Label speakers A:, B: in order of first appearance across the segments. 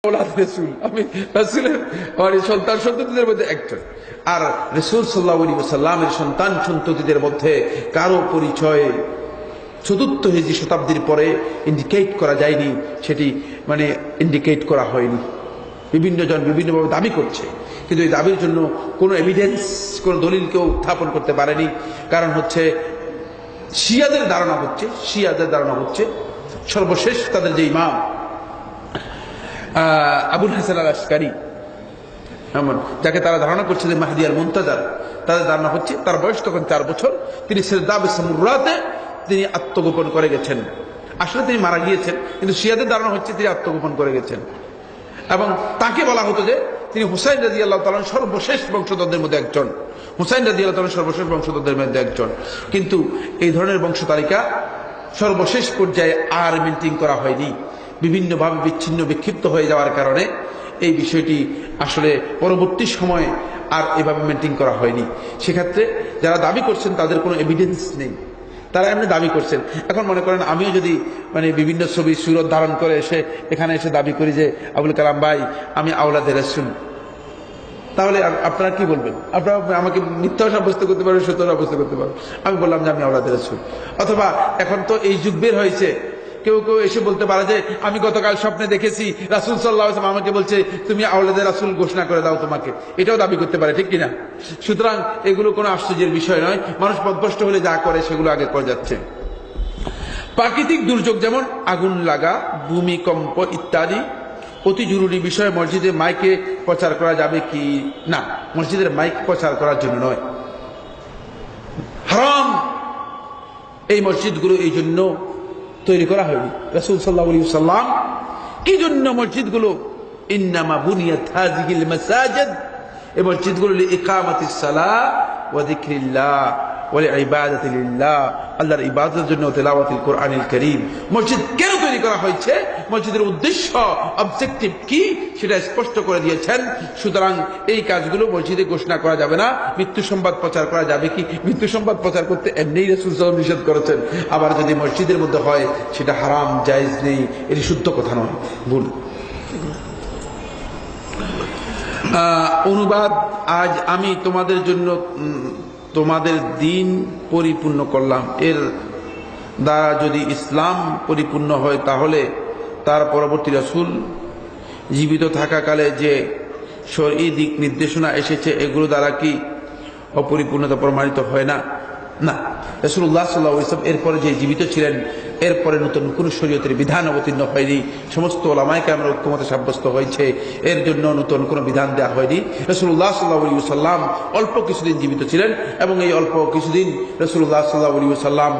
A: আমি রাসূলের সন্তান সন্ততিদের মধ্যে একজন। আর রাসূল সাল্লাল্লাহু আলাইহি ওয়াসাল্লামের সন্তান সন্ততিদের মধ্যে কারো পরিচয় চতুর্থ হিজরি শতাব্দীর পরে ইন্ডিকেট করা যায়নি, সেটি ইন্ডিকেট করা হয়নি। বিভিন্ন জন বিভিন্নভাবে দাবি করছে, কিন্তু এই দাবির জন্য কোনো এভিডেন্স, কোনো দলিল কেউ উত্থাপন করতে পারেনি। কারণ হচ্ছে শিয়াদের ধারণা হচ্ছে সর্বশেষ তাদের যে ইমাম আবুল হাসান আল আশকারী, যাকে তারা ধারণা করছে যে মাহদী আল মুনতাজার, তাদের ধারণা হচ্ছে তার বয়স তখন 4 বছর। তিনি সিরদাব সামুরাতে তিনি আত্মগোপন করে গেছেন। আসলে তিনি মারা গিয়েছেন, কিন্তু শিয়াদের ধারণা হচ্ছে তিনি আত্মগোপন করে গেছেন। এবং তাকে বলা হতো যে তিনি হুসাইন রাদিয়াল্লাহু তাআলা সর্বশেষ বংশধরদের মধ্যে একজন, কিন্তু এই ধরনের বংশ তালিকা সর্বশেষ পর্যায়ে আর মেনটেন করা হয়নি। বিভিন্নভাবে বিচ্ছিন্ন বিক্ষিপ্ত হয়ে যাওয়ার কারণে এই বিষয়টি আসলে পরবর্তী সময়ে আর এভাবে মেনটেন করা হয়নি। সেক্ষেত্রে যারা দাবি করছেন তাদের কোনো এভিডেন্স নেই, তারা এমনি দাবি করছেন। এখন মনে করেন আমিও যদি বিভিন্ন ছবি সুরত ধারণ করে এখানে এসে দাবি করি যে আবুল কালাম ভাই আমি আওলাদে রাসূল, তাহলে আপনারা কি বলবেন? আপনারা আমাকে মিথ্যা সাব্যস্ত করতে পারবেন, সত্য সাব্যস্ত করতে পারবেন। আমি বললাম যে আমি আওলাদে রাসূল। অথবা এখন তো এই যুগ বের হয়েছে, কেউ এসে বলতে পারে যে আমি গতকাল স্বপ্নে দেখেছি রাসূল সাল্লাল্লাহু আলাইহি ওয়াসাল্লাম আমাকে বলছে তুমি আওলাদে রাসূল ঘোষণা করে দাও তোমাকে, এটাও দাবি করতে পারে, ঠিক কিনা? সুতরাং এগুলো কোনো আশ্চর্যের বিষয় নয়। মানুষ পথভ্রষ্ট হলে যা করে সেগুলো আগে করে যাচ্ছে। প্রাকৃতিক দুর্যোগ যেমন আগুন লাগা, ভূমিকম্প ইত্যাদি অতি জরুরি বিষয়। মসজিদে মাইকে প্রচার করা যাবে কি না? মসজিদের মাইক প্রচার করার জন্য নয়, হারাম। এই মসজিদগুলো এই জন্য তৈরি করা হয়নি। রাসূল সাল্লাল্লাহু আলাইহি ওয়াসাল্লাম কি জন্য মসজিদগুলো ইন্নামা বুনিয়াত হাযিহিল মাসাজিদ, এই মসজিদগুলো লিইকামাতিস সালাহ ওয়া যিকরিল্লাহ ওয়া লিইবাদাতি লিল্লাহ, আল্লাহর ইবাদতের জন্য, তিলাওয়াতুল কোরআনিল কারীম। মসজিদ কেন তৈরি করা হয়েছে, মসজিদের উদ্দেশ্য অবজেক্টিভ কি, সেটা স্পষ্ট করে দিয়েছেন। সুতরাং এই কাজগুলো মসজিদে ঘোষণা করা যাবে না। মৃত্যু সংবাদ প্রচার করা যাবে কি? মৃত্যু সংবাদ প্রচার করতে এমনিই রাসূল সাল্লাল্লাহু আলাইহি ওয়াসাল্লাম নিষেধ করেছেন। আবার যদি মসজিদের মধ্যে হয় সেটা হারাম, জায়েজ নেই, এটি শুদ্ধ কথা নয়, ভুল। অনুবাদ: আজ আমি তোমাদের জন্য তোমাদের দিন পরিপূর্ণ করলাম। এর দ্বারা যদি ইসলাম পরিপূর্ণ হয় তাহলে তার পরবর্তী রাসূল জীবিত থাকাকালে যে শরঈ দিক নির্দেশনা এসেছে এগুলো দ্বারা কি অপরিপূর্ণতা প্রমাণিত হয় না? না, রাসূলুল্লাহ সাল্লাল্লাহু আলাইহি ওয়াসাল্লাম এরপরে যে জীবিত ছিলেন, এরপরে নতুন কোন শরীয়তের বিধান অবতীর্ণ হয়নি। সমস্ত উলামায়ে কেরামের ঐক্যমত সাব্যস্ত হয়েছে, এর জন্য নতুন কোনো বিধান দেওয়া হয়নি। রাসূলুল্লাহ সাল্লাল্লাহু আলাইহি ওয়াসাল্লাম অল্প কিছুদিন জীবিত ছিলেন এবং এই অল্প কিছুদিন রাসূলুল্লাহ সাল্লাল্লাহু আলাইহি ওয়াসাল্লাম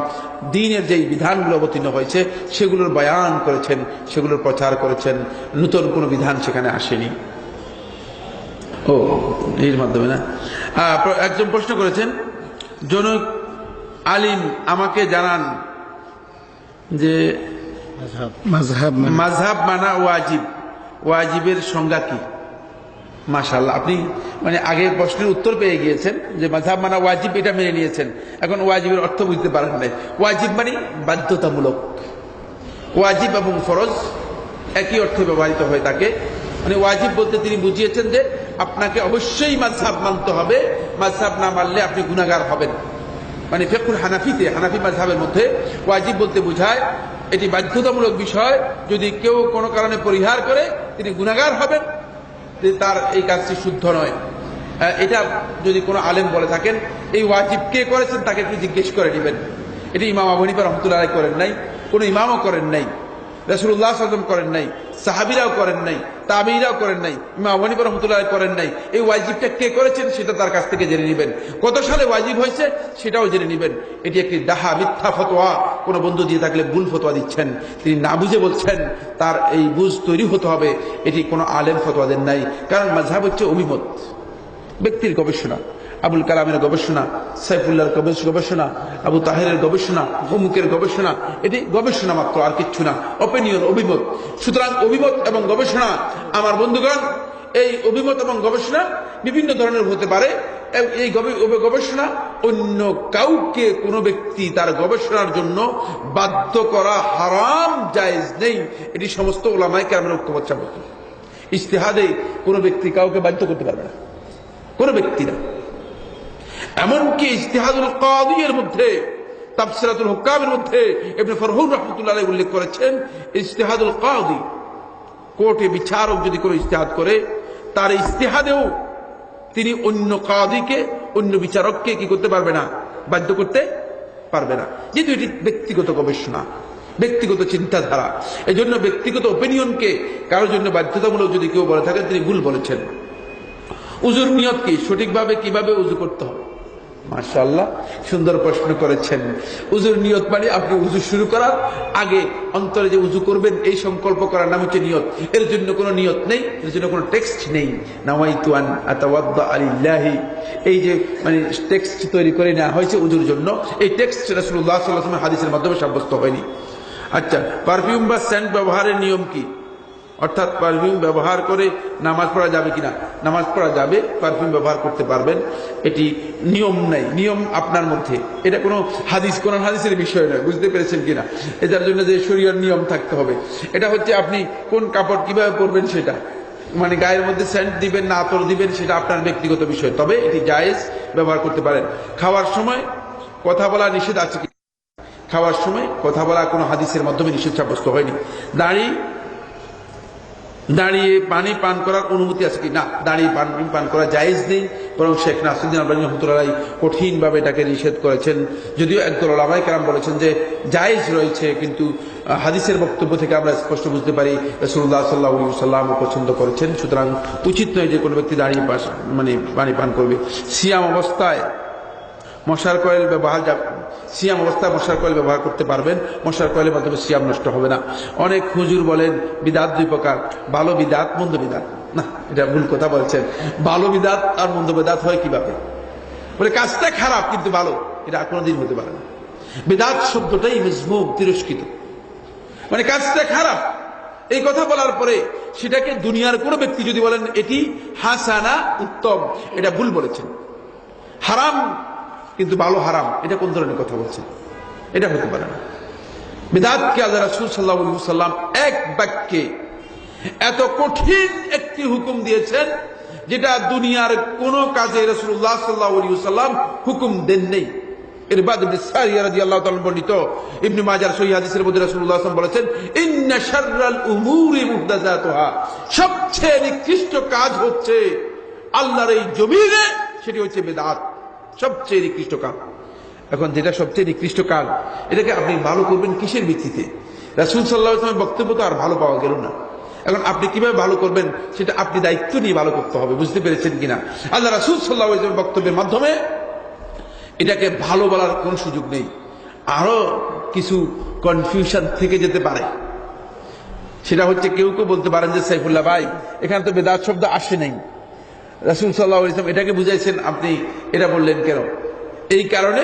A: দ্বীনের যেই বিধানগুলো অবতীর্ণ হয়েছে সেগুলোর বয়ান করেছেন, সেগুলোর প্রচার করেছেন। নতুন কোনো বিধান সেখানে আসেনি। এর মাধ্যমে না। একজন প্রশ্ন করেছেন, জনক আলিম আমাকে জানান যে মাযহাব মানা ওয়াজিব, ওয়াজিবের সংজ্ঞা কি? মাশাআল্লাহ, আপনি আগে প্রশ্নের উত্তর পেয়ে গিয়েছেন যে মাযহাব মানা ওয়াজিব, এটা মেনে নিয়েছেন। এখন ওয়াজিবের অর্থ বুঝতে পারেন নাই। ওয়াজিব বাধ্যতামূলক। ওয়াজিব এবং ফরজ একই অর্থে ব্যবহৃত হয় তাকে। ওয়াজিব বলতে তিনি বুঝিয়েছেন যে আপনাকে অবশ্যই মাযহাব মানতে হবে, মাযহাব না মানলে আপনি গুনাহগার হবেন। ফিকহুল হানাফিতে, হানাফি মাযহাবের মধ্যে ওয়াজিব বলতে বোঝায় এটি বাধ্যতামূলক বিষয়। যদি কেউ কোনো কারণে পরিহার করে তিনি গুনাহগার হবেন, তার এই কাজটি শুদ্ধ নয়। এটা যদি কোনো আলেম বলে থাকেন এই ওয়াজিব কে করেছেন তাকে একটু জিজ্ঞেস করে নেবেন। এটি ইমাম আবু হানিফা রাহমাতুল্লাহ আলাইহি করেন নাই, কোনো ইমামও করেন নাই, রাসূলুল্লাহ সাল্লাল্লাহু আলাইহি ওয়াসাল্লাম করেন নাই, সাহাবীরাও করেন নাই, তাবেঈরাও করেন নাই, ইমাম আবু হানিফা রাহমাতুল্লাহ আলাইহি করেন নাই। এই ওয়াজিবটা কে করেছেন সেটা তার কাছ থেকে জেনে নেবেন। কত সালে ওয়াজিব হয়েছে সেটাও জেনে নেবেন। এটি একটি ডাহা মিথ্যা ফতোয়া, কোনো বন্ধু দিয়ে থাকলে ভুল ফতোয়া দিচ্ছেন, তিনি না বুঝে বলছেন, তার এই বুঝ তৈরি হতে হবে। এটি কোনো আলেম ফতোয়া দেন নাই। কারণ মাযহাব হচ্ছে অভিমত, ব্যক্তির গবেষণা। আবুল কালামের গবেষণা, সাইফুল্লাহর গবেষণা, আবু তাহেরের গবেষণা, অমুকের গবেষণা, এটি গবেষণা মাত্র, আর কিচ্ছু না। অপিনিয়ন, অভিমত। সুতরাং অভিমত এবং গবেষণা, আমার বন্ধুগণ, এই অভিমত এবং গবেষণা বিভিন্ন ধরনের হতে পারে। এই গবেষণা অন্য কাউকে কোনো ব্যক্তি তার গবেষণার জন্য বাধ্য করা হারাম, জায়েজ নেই। এটি সমস্ত উলামায়ে কেরামের ঐক্যমত সাব্যস্ত। ইজতিহাদে কোনো ব্যক্তি কাউকে বাধ্য করতে পারবে না, কোনো ব্যক্তি না। এমনকি ইজতিহাদুল কাদি এর মধ্যে, তাফসিরাতুল হুকামের মধ্যে ইবনে ফরহুন রাহমাতুল্লাহ আলাইহি উল্লেখ করেছেন, ইজতিহাদুল কাদি, কোর্টে বিচারক যদি কোনো ইজতিহাদ করে, তার ইজতিহাদেও তিনি অন্য কাদিকে, অন্য বিচারককে কি করতে পারবে না, বাধ্য করতে পারবে না, যেহেতু এটি ব্যক্তিগত গবেষণা, ব্যক্তিগত চিন্তাধারা। এই জন্য ব্যক্তিগত ওপিনিয়নকে কারোর জন্য বাধ্যতামূলক যদি কেউ বলে থাকেন, তিনি ভুল বলেছেন। উজুর নিয়ত কি, সঠিকভাবে কিভাবে উজু করতে হবে? মাশাআল্লাহ, সুন্দর প্রশ্ন করেছেন। উজুর নিয়ত মানে আপনি উজু শুরু করার আগে অন্তরে যে উজু করবেন এই সংকল্প করার নাম হচ্ছে নিয়ত। এর জন্য কোনো নিয়ত নেই, এর জন্য কোনো টেক্সট নেই। নাওয়াইতু আন আতাওয়াদ্দা লিল্লাহি, এই যে মানে টেক্সট তৈরি করে নেওয়া হয়েছে উজুর জন্য, এই টেক্সট রাসূলুল্লাহ সাল্লাল্লাহু আলাইহি ওয়াসাল্লাম হাদিসের মাধ্যমে সাব্যস্ত হয়নি। আচ্ছা, পারফিউম বা সেন্ট ব্যবহারের নিয়ম কি? অর্থাৎ পারফিউম ব্যবহার করে নামাজ পড়া যাবে কিনা? নামাজ পড়া যাবে, পারফিউম ব্যবহার করতে পারবেন, এটি নিয়ম নাই, নিয়ম আপনার মধ্যে। এটা কোনো হাদিস, কোন হাদিসের বিষয় নয়, বুঝতে পেরেছেন কিনা? এটার জন্য যে শরীয়র নিয়ম থাকতে হবে, এটা হচ্ছে আপনি কোন কাপড় কিভাবে পরবেন সেটা, মানে গায়ের মধ্যে সেন্ট দিবেন না আতর দিবেন সেটা আপনার ব্যক্তিগত বিষয়, তবে এটি জায়েজ, ব্যবহার করতে পারেন। খাওয়ার সময় কথা বলা নিষেধ আছে কি? খাওয়ার সময় কথা বলা কোনো হাদিসের মাধ্যমে নিষেধ সাব্যস্ত হয়নি। দাঁড়িয়ে পানি পান করার অনুমতি আছে কি? না, দাঁড়িয়ে পানি পান করা জায়েজ নেই, বরং শেখ নাসিরুদ্দিন আলবানী রাহমাতুল্লাহ কঠিনভাবে এটাকে নিষেধ করেছেন। যদিও একদল উলামায়ে কেরাম বলেছেন যে জায়েজ রয়েছে, কিন্তু হাদিসের বক্তব্য থেকে আমরা স্পষ্ট বুঝতে পারি রাসূলুল্লাহ সাল্লাল্লাহু আলাইহি ওয়াসাল্লাম পছন্দ করেছেন, সুতরাং উচিত নয় যে কোনো ব্যক্তি দাঁড়িয়ে মানে পানি পান করবে। সিয়াম অবস্থায় মশার কয়েল ব্যবহার, সিয়াম অবস্থায় মশার কয়েল ব্যবহার করতে পারবেন, মশার কয়েলের মাধ্যমে সিয়াম নষ্ট হবে না। অনেক হুজুর বলেন বিদাত দুই প্রকার, ভালো বিদাত, মন্দ বিদাত। না, এটা ভুল কথা বলছেন। ভালো বিদাত আর মন্দ বিদাত হয় কিভাবে? বলে কাজটা খারাপ কিন্তু ভালো, এটা কোনোদিন হতে পারে না। বিদাত শব্দটাই মজমুম, তিরস্কৃত, মানে কাজটা খারাপ। এই কথা বলার পরে সেটাকে দুনিয়ার কোনো ব্যক্তি যদি বলেন এটি হাসানা, উত্তম, এটা ভুল বলেছেন। হারাম কিন্তু ভালো হারাম, এটা কোন ধরনের কথা বলছেন? এটা হতে পারে না। বিদআতকে আল্লাহ রাসূল সাল্লাল্লাহু আলাইহি ওয়াসাল্লাম এক বাক্যে এত কঠিন একটি হুকুম দিয়েছেন, যেটা দুনিয়ার কোন কাজে রাসূলুল্লাহ সাল্লাল্লাহু আলাইহি ওয়াসাল্লাম হুকুম দেন নাই। ইরবাদ ইবনে সারিয়া রাদিয়াল্লাহু তাআলা বর্ণিত ইবনে মাজাহ সহিহ হাদিসের মধ্যে রাসূলুল্লাহ সাল্লাল্লাহু আলাইহি ওয়াসাল্লাম বলেছেন, ইন্না শাররাল উমুরি মুহদাসাতুহা, সবচেয়ে নিকৃষ্ট কাজ হচ্ছে আল্লাহর এই জমিনে, সেটি হচ্ছে বিদআত, সবচেয়ে নিকৃষ্ট কাজ। এখন যেটা সবচেয়ে নিকৃষ্ট কাজ, এটাকে আপনি ভালো করবেন কিসের ভিত্তিতে? রাসূল সাল্লাল্লাহু আলাইহি ওয়াসাল্লামের বক্তব্য তো আর ভালো পাওয়া গেল না। এখন আপনি কিভাবে ভালো করবেন সেটা আপনি দায়িত্ব নিয়ে ভালো করতে হবে, বুঝতে পেরেছেন কিনা? আল্লাহ রাসূল সাল্লাল্লাহু আলাইহি ওয়াসাল্লামের বক্তব্যের মাধ্যমে এটাকে ভালো বলার কোনো সুযোগ নেই। আরো কিছু কনফিউশন থেকে যেতে পারে, সেটা হচ্ছে কেউ কেউ বলতে পারেন যে সাইফুল্লাহ ভাই, এখানে তো বেদাত শব্দ আসে নাই, রাসূল সাল্লাল্লাহু আলাইহি ওয়াসাল্লাম এটাকে বুঝাইছেন, আপনি এটা বললেন কেন? এই কারণে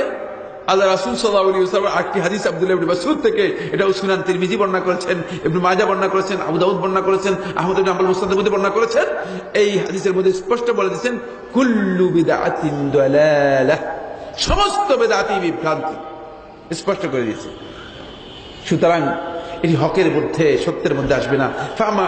A: আল্লাহ রাসূল সাল্লাল্লাহু আলাইহি ওয়াসাল্লাম আরেকটি হাদিস আব্দুল্লাহ ইবনে মাসউদ থেকে, এটা সুনান তিরমিজি বর্ণনা করেছেন, ইবনে মাজাহ বর্ণনা করেছেন, আবু দাউদ বর্ণনা করেছেন, আহমদ ইবনে হাম্বল মুসনাদের মধ্যে বর্ণনা করেছেন। এই হাদিসের মধ্যে স্পষ্ট বলে দিয়েছেন, কুল্লু বিদআতিন দালালাহ, সমস্ত বেদাতই বিভ্রান্তি, স্পষ্ট করে দিয়েছে। সুতরাং এটি হকের মধ্যে, সত্যের মধ্যে আসবে না।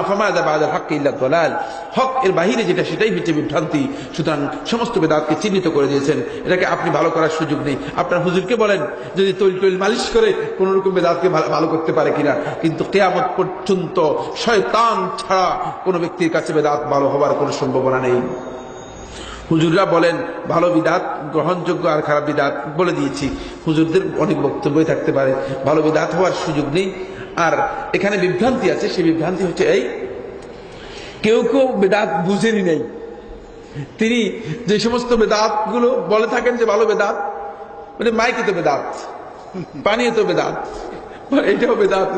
A: ফামাযা বা'দাল হাক্কি ইল্লা দালাল, হক এর বাহিরে যেটা সেটাই হচ্ছে বিভ্রান্তি। সুতরাং সমস্ত বেদাতকে চিহ্নিত করে দিয়েছেন, এটাকে আপনি ভালো করার সুযোগ নেই। আপনার হুজুরকে বলেন যদি তৈল মালিশ করে কোন রকম বেদাতকে ভালো করতে পারে কিনা, কিন্তু কিয়ামত পর্যন্ত শয়তান ছাড়া কোন ব্যক্তির কাছে বেদাত ভালো হওয়ার কোনো সম্ভাবনা নেই। হুজুররা বলেন ভালো বিদাত গ্রহণযোগ্য আর খারাপ বিদাত বলে দিয়েছি। হুজুরদের অনেক বক্তব্যই থাকতে পারে, ভালো বিদাত হওয়ার সুযোগ নেই। আর এখানে বিভ্রান্তি আছে, সেই বিভ্রান্তি হচ্ছে এই, কেউ কেউ বেদাত বুঝেনি নেই। তিনি যে সমস্ত বেদাত গুলো বলে থাকেন যে ভালো বেদাত, মানে মাইকে তো বেদাত, পানিও তো বেদাত, এটাও বেদাত,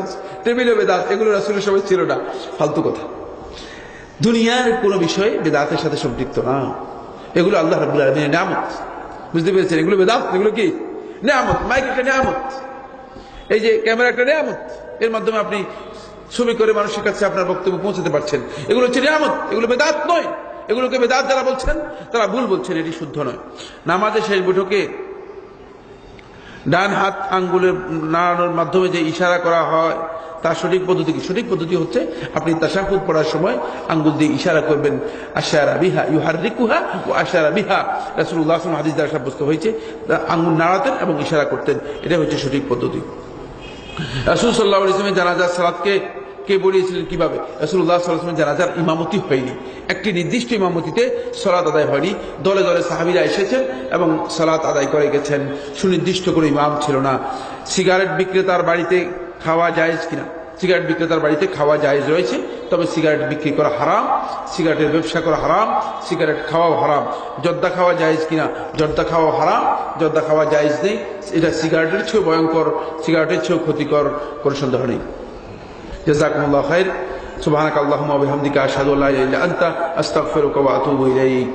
A: টেবিলও বেদাত, এগুলো রাসূলের সময় ছিল না, ফালতু কথা। দুনিয়ার কোনো বিষয় বেদাতের সাথে সম্পৃক্ত না, এগুলো আল্লাহ রাব্বুল আলামিনের নিয়ামত, বুঝতে পেরেছেন? এগুলো বেদাত, এগুলো কি নিয়ামত। মাইক একটা নিয়ামত, এই যে ক্যামেরা একটা নিয়ামত, এর মাধ্যমে আপনি ছবি করে মানুষের কাছে আপনার বক্তব্য পৌঁছাতে পারছেন, এগুলো হচ্ছে নিয়ামত, এগুলো বেদাত নয়। এগুলোকে বেদাত যারা বলছেন তারা ভুল বলছেন, এটি শুদ্ধ নয়। নামাজের শেষ বৈঠকে ডান হাত আঙ্গুলের নাড়ানোর মাধ্যমে যে ইশারা করা হয় তার সঠিক পদ্ধতি কি? সঠিক পদ্ধতি হচ্ছে আপনি তাশাহুদ পড়ার সময় আঙ্গুল দিয়ে ইশারা করবেন, আশারা বিহা ইউহাররিকুহা ওয়া আশারা বিহা। রাসূলুল্লাহ সাল্লাল্লাহু আলাইহি ওয়াসাল্লাম হাদিস দ্বারা সাব্যস্ত হয়েছে আঙ্গুল নাড়াতেন এবং ইশারা করতেন, এটা হচ্ছে সঠিক পদ্ধতি। রাসূল সাল্লাল্লাহু আলাইহি ওয়াসাল্লাম জানাজার সালাতকে কে বলিয়েছিলেন কিভাবে? রাসূলুল্লাহ সাল্লাল্লাহু আলাইহি ওয়াসাল্লাম জানাজার ইমামতি হয়নি, একটি নির্দিষ্ট ইমামতিতে সালাত আদায় হয়নি, দলে দলে সাহাবীরা এসেছেন এবং সালাত আদায় করে গেছেন, সুনির্দিষ্ট করে ইমাম ছিল না। সিগারেট বিক্রেতার বাড়িতে খাওয়া জায়েজ কিনা? সিগারেট বিক্রেতার বাড়িতে খাওয়া জায়েজ রয়েছে, তবে সিগারেট বিক্রি করা হারাম, সিগারেটের ব্যবসা করা হারাম, সিগারেট খাওয়াও হারাম। জর্দা খাওয়া জায়েজ কিনা? জর্দা খাওয়া হারাম, জর্দা খাওয়া জায়েজ নেই, এটা সিগারেটের চেয়েও ভয়ঙ্কর, সিগারেটের চেয়েও ক্ষতিকর, কোনো সন্দেহ নেই। জাযাকুমুল্লাহু খাইর। সুবহানাকাল্লাহুম্মা ওয়া বিহামদিকা আশহাদু আল্লা ইলাহা ইল্লা আনতা আস্তাগফিরুকা ওয়া আতুবু ইলাইক।